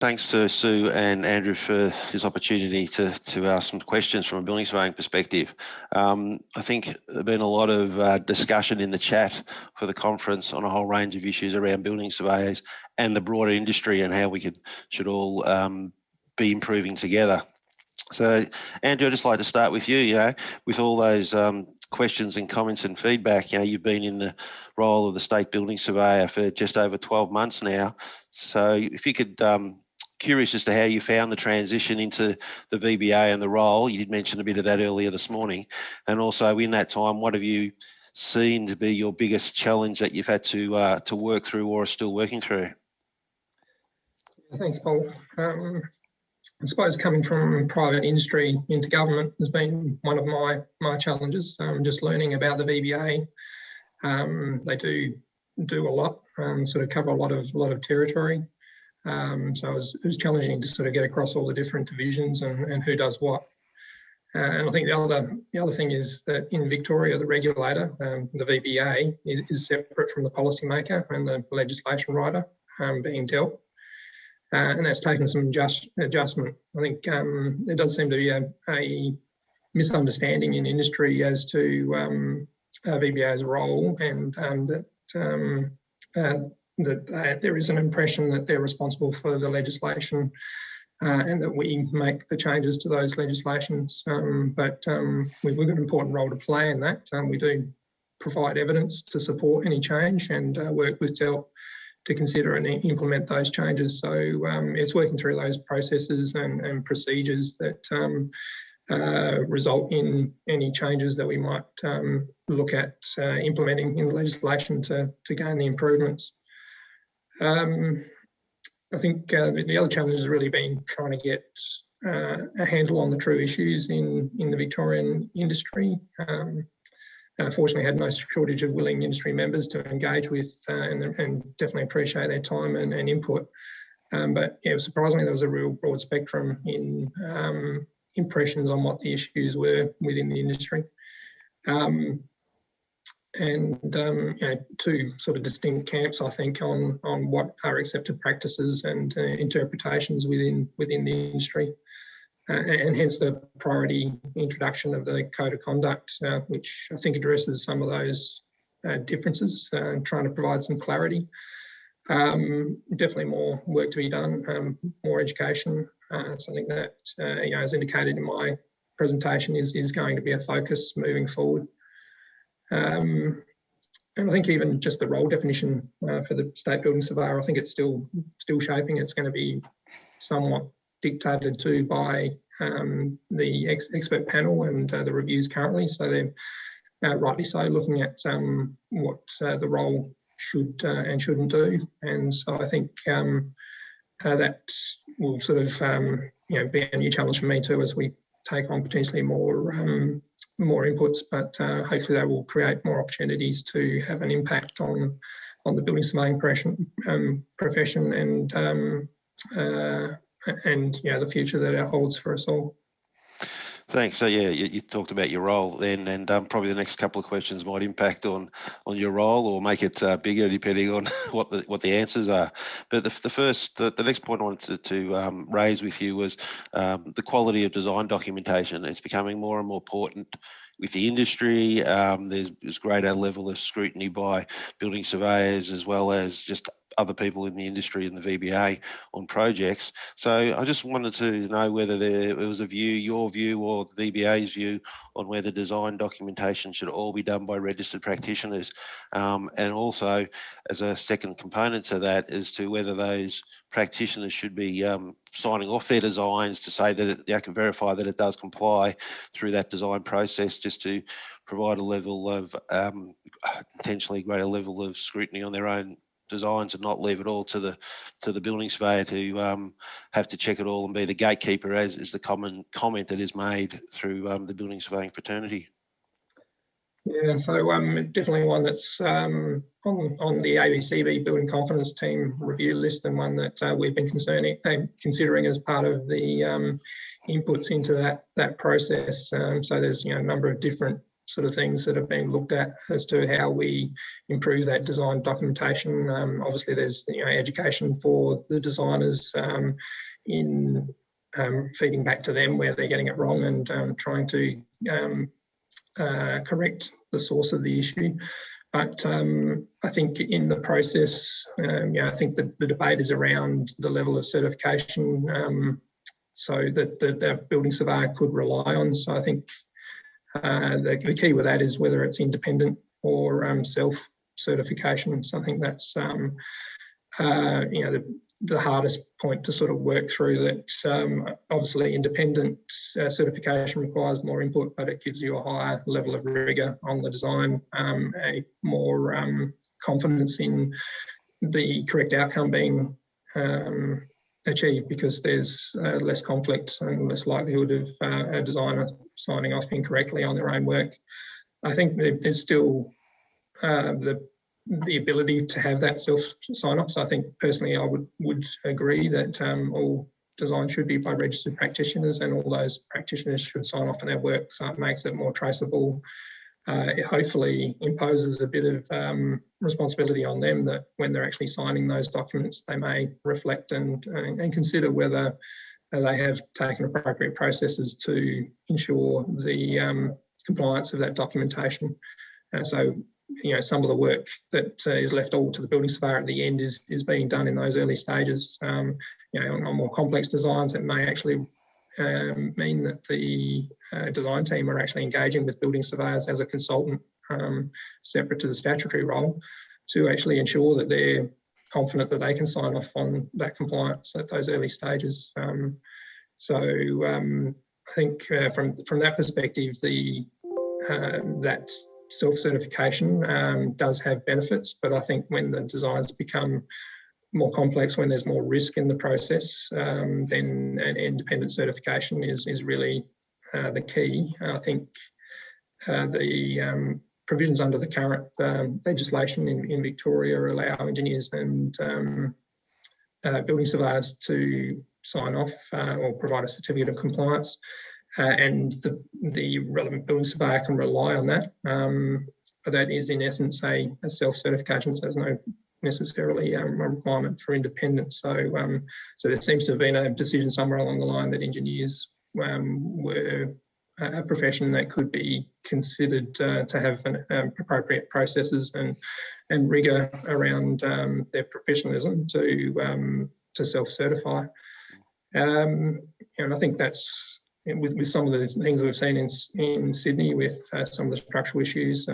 Thanks to Sue and Andrew for this opportunity to ask some questions from a building surveying perspective. I think there's been a lot of discussion in the chat for the conference on a whole range of issues around building surveyors and the broader industry and how we should all be improving together. So, Andrew, I'd just like to start with you, with all those questions and comments and feedback. You've been in the role of the State Building Surveyor for just over 12 months now. So if you could, curious as to how you found the transition into the VBA and the role. You did mention a bit of that earlier this morning. And also in that time, what have you seen to be your biggest challenge that you've had to work through or are still working through? Thanks, Paul. I suppose coming from private industry into government has been one of my challenges. Just learning about the VBA. They do a lot, sort of cover a lot of territory. So it was challenging to sort of get across all the different divisions and who does what. And I think the other thing is that in Victoria, the regulator, the VBA, is separate from the policymaker and the legislation writer being dealt. And that's taken some adjustment. I think there does seem to be a misunderstanding in industry as to VBA's role, and that there is an impression that they're responsible for the legislation and that we make the changes to those legislations. But we've got an important role to play in that. We do provide evidence to support any change and work with DELT to consider and implement those changes. So it's working through those processes and procedures that result in any changes that we might look at implementing in the legislation to gain the improvements. I think the other challenge has really been trying to get a handle on the true issues in the Victorian industry. Fortunately, had no shortage of willing industry members to engage with and definitely appreciate their time and input. But yeah, surprisingly, there was a real broad spectrum in impressions on what the issues were within the industry. Two sort of distinct camps, I think, on what are accepted practices and interpretations within the industry. And hence the priority introduction of the Code of Conduct, which I think addresses some of those differences, trying to provide some clarity. Definitely more work to be done, more education. Something that, as indicated in my presentation, is going to be a focus moving forward. And I think even just the role definition for the State Building Surveyor, I think it's still shaping. It's going to be somewhat dictated to by the expert panel and the reviews currently. So they're rightly so looking at what the role should and shouldn't do. And so I think that will sort of be a new challenge for me too as we take on potentially more inputs, but hopefully that will create more opportunities to have an impact on the building surveying profession and the future that it holds for us all. Thanks. So yeah, you talked about your role then, and probably the next couple of questions might impact on your role or make it bigger depending on what the answers are. But the next point I wanted to raise with you was the quality of design documentation. It's becoming more and more important with the industry. There's greater level of scrutiny by building surveyors as well as just other people in the industry and the VBA on projects. So I just wanted to know whether there was your view or the VBA's view on whether design documentation should all be done by registered practitioners. And also as a second component to that as to whether those practitioners should be signing off their designs to say that they can verify that it does comply through that design process, just to provide a level of potentially greater level of scrutiny on their own designs and not leave it all to the building surveyor to have to check it all and be the gatekeeper, as is the common comment that is made through the building surveying fraternity. Yeah, so definitely one that's on the ABCB Building Confidence Team review list, and one that we've been considering as part of the inputs into that process. So there's a number of different sort of things that have been looked at as to how we improve that design documentation. Obviously, there's education for the designers in feeding back to them where they're getting it wrong and trying to correct the source of the issue. But I think in the process, I think the debate is around the level of certification so that the building surveyor could rely on. So I think the key with that is whether it's independent or self-certification. So I think that's the hardest point to sort of work through. That obviously independent certification requires more input, but it gives you a higher level of rigour on the design, a more confidence in the correct outcome being achieved, because there's less conflict and less likelihood of a designer signing off incorrectly on their own work. I think there's still the ability to have that self sign-off. So I think personally I would agree that all design should be by registered practitioners, and all those practitioners should sign off on their work, so it makes it more traceable. It hopefully imposes a bit of responsibility on them, that when they're actually signing those documents, they may reflect and consider whether they have taken appropriate processes to ensure the compliance of that documentation. So, some of the work that is left all to the building surveyor at the end is being done in those early stages. On more complex designs, it may actually mean that the design team are actually engaging with building surveyors as a consultant, separate to the statutory role, to actually ensure that they're confident that they can sign off on that compliance at those early stages. I think from that perspective, that self-certification does have benefits, but I think when the designs become more complex, when there's more risk in the process, then an independent certification is really the key. I think the provisions under the current legislation in Victoria allow engineers and building surveyors to sign off or provide a certificate of compliance, and the relevant building surveyor can rely on that. But that is in essence a self-certification, so there's no necessarily a requirement for independence. So there seems to have been a decision somewhere along the line that engineers were a profession that could be considered to have appropriate processes and rigour around their professionalism to self-certify. And I think that's with some of the things we've seen in Sydney with some of the structural issues.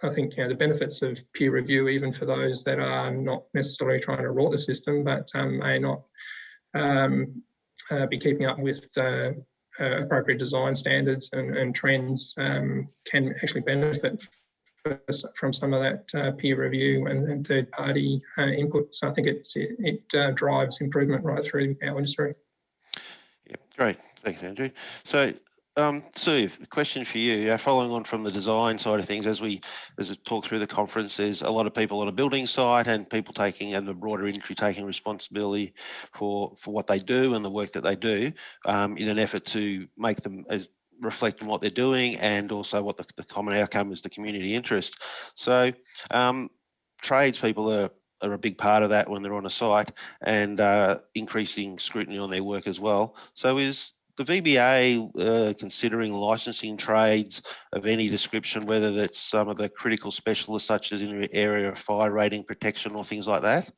I think the benefits of peer review, even for those that are not necessarily trying to rort the system, but may not be keeping up with appropriate design standards and trends, can actually benefit from some of that peer review and third-party input. So I think it drives improvement right through our industry. Yeah, great. Thanks, Andrew. So, Sue, a question for you. Following on from the design side of things, as we talk through the conference, there's a lot of people on a building site and people and the broader industry taking responsibility for what they do and the work that they do in an effort to make them reflect on what they're doing, and also what the common outcome is, the community interest. So tradespeople are a big part of that when they're on a site, and increasing scrutiny on their work as well. So is the VBA considering licensing trades of any description, whether that's some of the critical specialists such as in the area of fire rating protection or things like that?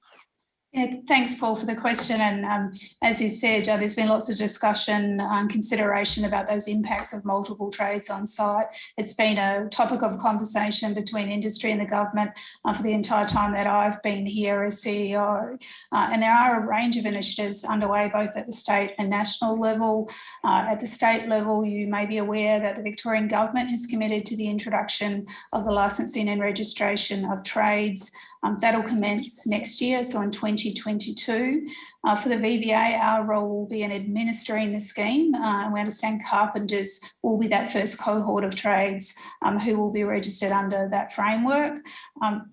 Yeah, thanks, Paul, for the question. And as you said, there's been lots of discussion and consideration about those impacts of multiple trades on site. It's been a topic of conversation between industry and the government for the entire time that I've been here as CEO. And there are a range of initiatives underway, both at the state and national level. At the state level, you may be aware that the Victorian government has committed to the introduction of the licensing and registration of trades. That'll commence next year, so in 2022. For the VBA, our role will be in administering the scheme. We understand carpenters will be that first cohort of trades who will be registered under that framework.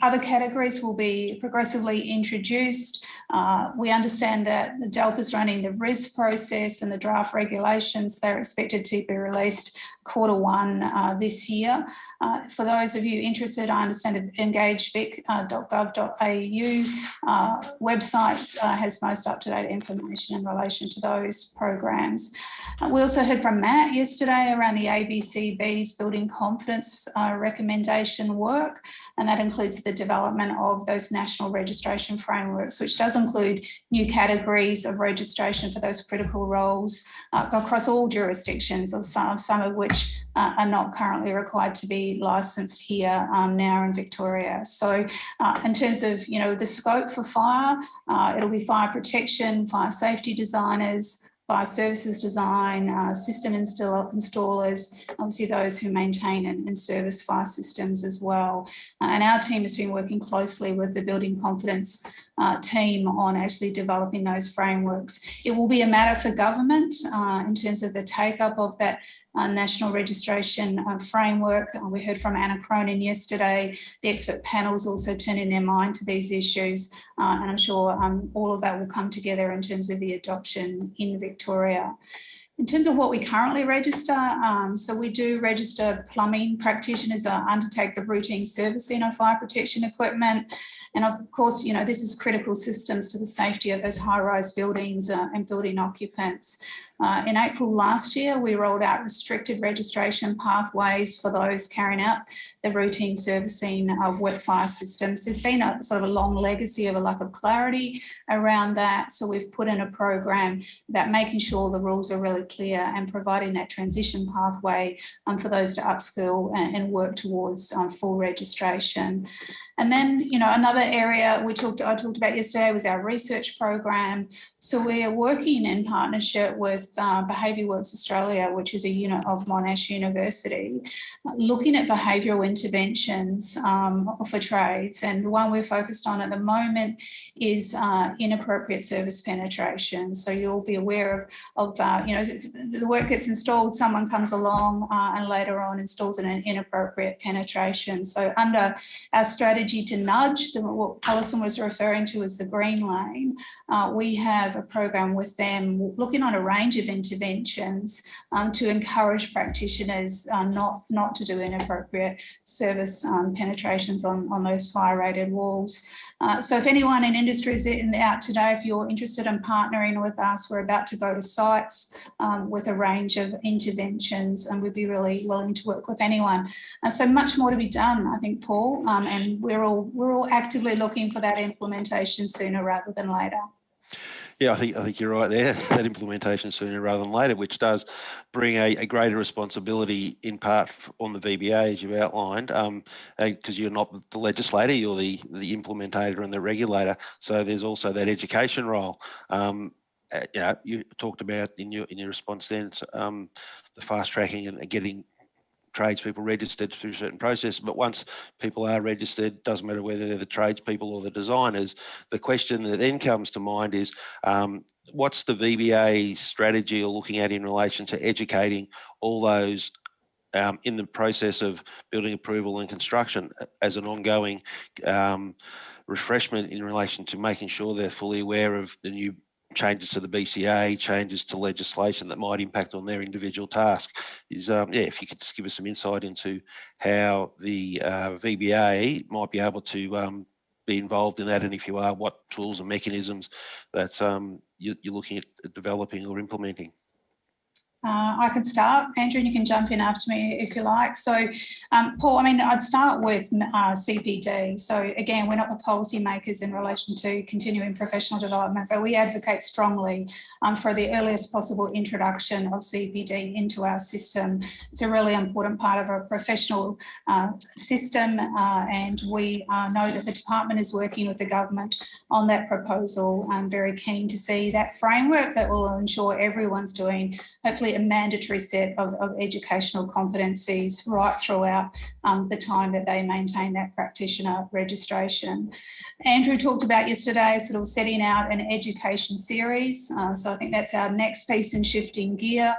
Other categories will be progressively introduced. We understand that the DELP is running the RIS process and the draft regulations. They're expected to be released Q1 this year. For those of you interested, I understand the engagevic.gov.au website has most up-to-date information in relation to those programs. We also heard from Matt yesterday around the ABCB's building confidence recommendation work, and that includes the development of those national registration frameworks, which does include new categories of registration for those critical roles across all jurisdictions, of some of which are not currently required to be licensed here now in Victoria. So in terms of, the scope for fire, it'll be fire protection, fire safety designers, fire services design, system installers, obviously those who maintain and service fire systems as well. And our team has been working closely with the Building Confidence team on actually developing those frameworks. It will be a matter for government in terms of the take-up of that national registration framework. We heard from Anna Cronin yesterday. The expert panel's also turning their mind to these issues, and I'm sure all of that will come together in terms of the adoption in Victoria. In terms of what we currently register, so we do register plumbing practitioners undertake the routine servicing of fire protection equipment. And of course, this is critical systems to the safety of those high-rise buildings and building occupants. In April last year, we rolled out restricted registration pathways for those carrying out the routine servicing of wet fire systems. There's been a sort of a long legacy of a lack of clarity around that. So we've put in a program about making sure the rules are really clear and providing that transition pathway for those to upskill and work towards full registration. And then, another area I talked about yesterday was our research program. So we're working in partnership with Behaviour Works Australia, which is a unit of Monash University, looking at behavioural interventions for trades. And the one we're focused on at the moment is inappropriate service penetration. So you'll be aware of the work gets installed, someone comes along and later on installs an inappropriate penetration. So under our strategy to nudge, what Alison was referring to as the green lane, we have a program with them looking on a range of interventions to encourage practitioners not to do inappropriate service penetrations on those fire-rated walls. So if anyone in industry is out today, if you're interested in partnering with us, we're about to go to sites with a range of interventions, and we'd be really willing to work with anyone. So much more to be done, I think, Paul, and we're all actively looking for that implementation sooner rather than later. Yeah, I think you're right there. That implementation sooner rather than later, which does bring a greater responsibility in part on the VBA, as you outlined, because you're not the legislator, you're the implementator and the regulator. So there's also that education role. You talked about in your response then the fast tracking and getting tradespeople registered through certain processes, but once people are registered, doesn't matter whether they're the tradespeople or the designers, the question that then comes to mind is what's the VBA strategy you're looking at in relation to educating all those in the process of building approval and construction as an ongoing refreshment in relation to making sure they're fully aware of the new changes to the BCA, changes to legislation that might impact on their individual task. If you could just give us some insight into how the VBA might be able to be involved in that, and if you are, what tools and mechanisms that you're looking at developing or implementing. I can start, Andrew, and you can jump in after me if you like. So, Paul, I'd start with CPD. So again, we're not the policymakers in relation to continuing professional development, but we advocate strongly for the earliest possible introduction of CPD into our system. It's a really important part of our professional system, and we know that the department is working with the government on that proposal. I'm very keen to see that framework that will ensure everyone's doing hopefully really a mandatory set of educational competencies right throughout the time that they maintain that practitioner registration. Andrew talked about yesterday sort of setting out an education series. So I think that's our next piece in shifting gear.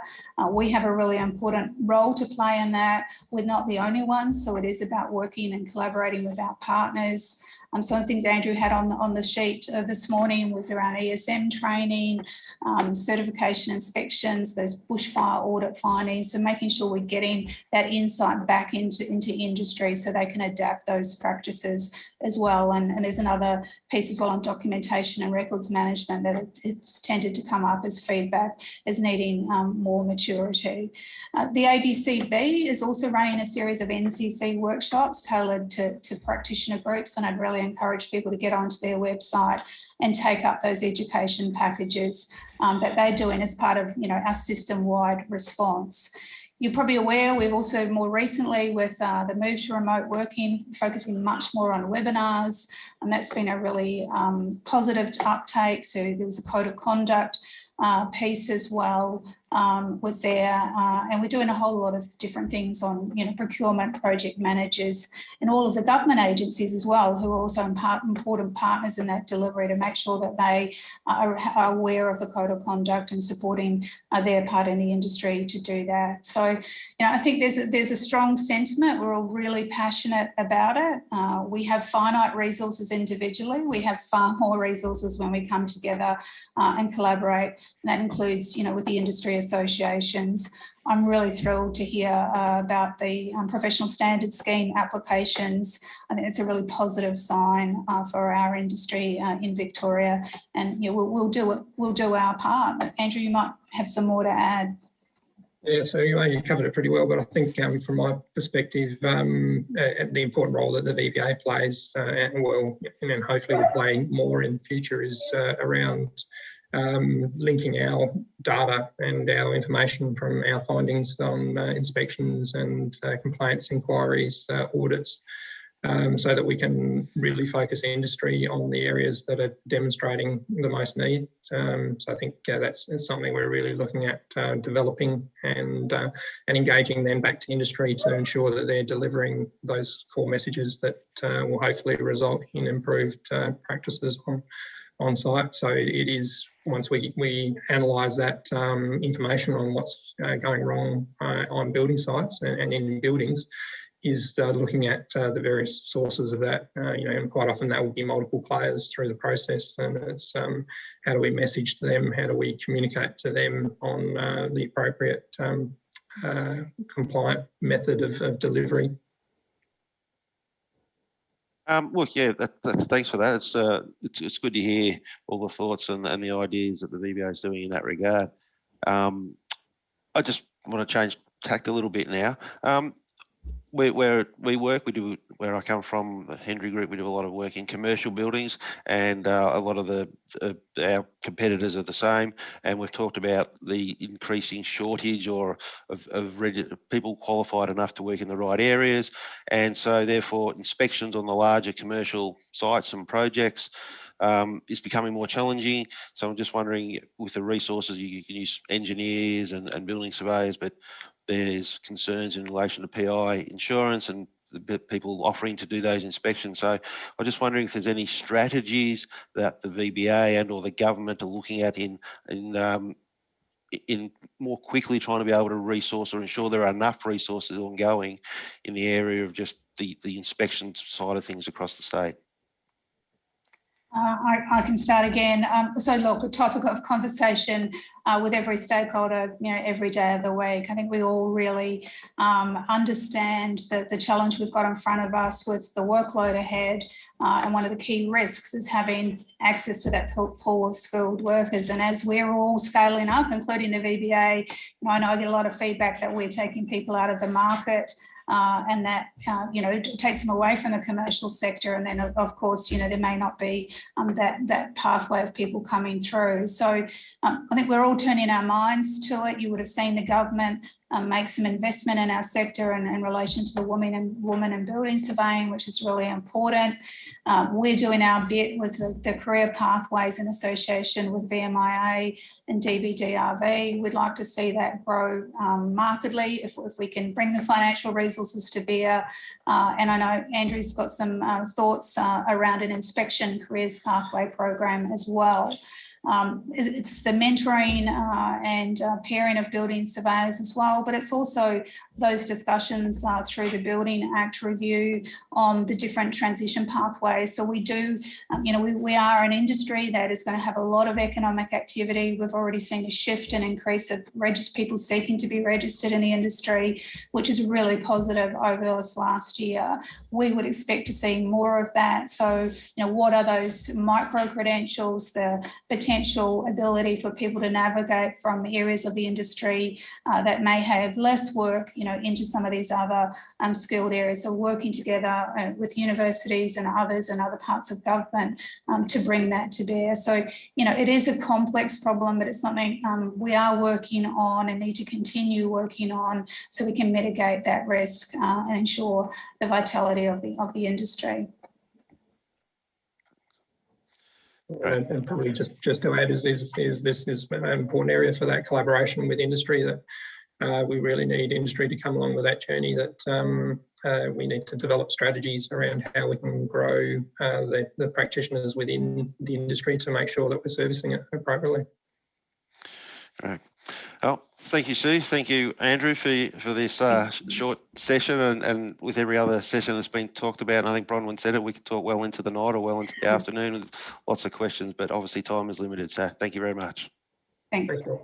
We have a really important role to play in that. We're not the only ones, so it is about working and collaborating with our partners. Some of the things Andrew had on the sheet this morning was around ESM training, certification inspections, those bushfire audit findings, so making sure we're getting that insight back into industry so they can adapt those practices as well. And there's another piece as well on documentation and records management that it's tended to come up as feedback as needing more maturity. The ABCB is also running a series of NCC workshops tailored to practitioner groups, and I'd really encourage people to get onto their website and take up those education packages that they're doing as part of our system-wide response. You're probably aware we've also more recently with the move to remote working, focusing much more on webinars, and that's been a really positive uptake. So there was a code of conduct piece as well with there, and we're doing a whole lot of different things on procurement, project managers, and all of the government agencies as well, who are also important partners in that delivery to make sure that they are aware of the code of conduct and supporting their part in the industry to do that. So I think there's a strong sentiment. We're all really passionate about it. We have finite resources individually. We have far more resources when we come together and collaborate. And that includes, with the industry associations. I'm really thrilled to hear about the professional standards scheme applications. I think it's a really positive sign for our industry in Victoria, and we'll do our part. Andrew, you might have some more to add. Yeah, so you covered it pretty well, but I think from my perspective, the important role that the VBA plays, and hopefully will play more in the future, is around linking our data and our information from our findings on inspections and complaints, inquiries, audits, so that we can really focus industry on the areas that are demonstrating the most need. So I think that's something we're really looking at developing and engaging then back to industry to ensure that they're delivering those core messages that will hopefully result in improved practices on site. So it is, once we analyse that information on what's going wrong on building sites and in buildings, is looking at the various sources of that, and quite often that will be multiple players through the process. And it's how do we message to them? How do we communicate to them on the appropriate compliant method of delivery? Look, yeah, thanks for that. It's good to hear all the thoughts and the ideas that the VBA is doing in that regard. I just want to change tact a little bit now. Where I come from, the Hendry Group, we do a lot of work in commercial buildings, and a lot of our competitors are the same. And we've talked about the increasing shortage of people qualified enough to work in the right areas, and so therefore inspections on the larger commercial sites and projects is becoming more challenging. So I'm just wondering, with the resources, you can use engineers and building surveyors, but there's concerns in relation to PI insurance and the people offering to do those inspections. So I'm just wondering if there's any strategies that the VBA and or the government are looking at in more quickly trying to be able to resource or ensure there are enough resources ongoing in the area of just the inspection side of things across the state. I can start again. So look, a topic of conversation with every stakeholder, every day of the week. I think we all really understand the challenge we've got in front of us with the workload ahead. And one of the key risks is having access to that pool of skilled workers. And as we're all scaling up, including the VBA, I know I get a lot of feedback that we're taking people out of the market. And that, it takes them away from the commercial sector. And then, of course, there may not be that pathway of people coming through. So I think we're all turning our minds to it. You would have seen the government make some investment in our sector and in relation to the women and building surveying, which is really important. We're doing our bit with the career pathways in association with VMIA and DBDRV. We'd like to see that grow markedly if we can bring the financial resources to bear. And I know Andrew's got some thoughts around an inspection careers pathway program as well. It's the mentoring and pairing of building surveyors as well, but it's also those discussions through the Building Act review on the different transition pathways. So we do, we are an industry that is going to have a lot of economic activity. We've already seen a shift and increase of people seeking to be registered in the industry, which is really positive over this last year. We would expect to see more of that. So, what are those micro credentials, the potential ability for people to navigate from areas of the industry that may have less work, into some of these other skilled areas. So working together with universities and others and other parts of government to bring that to bear. So, it is a complex problem, but it's something we are working on and need to continue working on so we can mitigate that risk and ensure the vitality of the industry. And probably just to add is this is an important area for that collaboration with industry, that we really need industry to come along with that journey, that we need to develop strategies around how we can grow the practitioners within the industry to make sure that we're servicing it appropriately. Right. Well, thank you, Sue. Thank you, Andrew, for this short session, and with every other session that's been talked about. And I think Bronwyn said it, we could talk well into the night or well into the afternoon with lots of questions, but obviously time is limited. So thank you very much. Thanks. Thank you.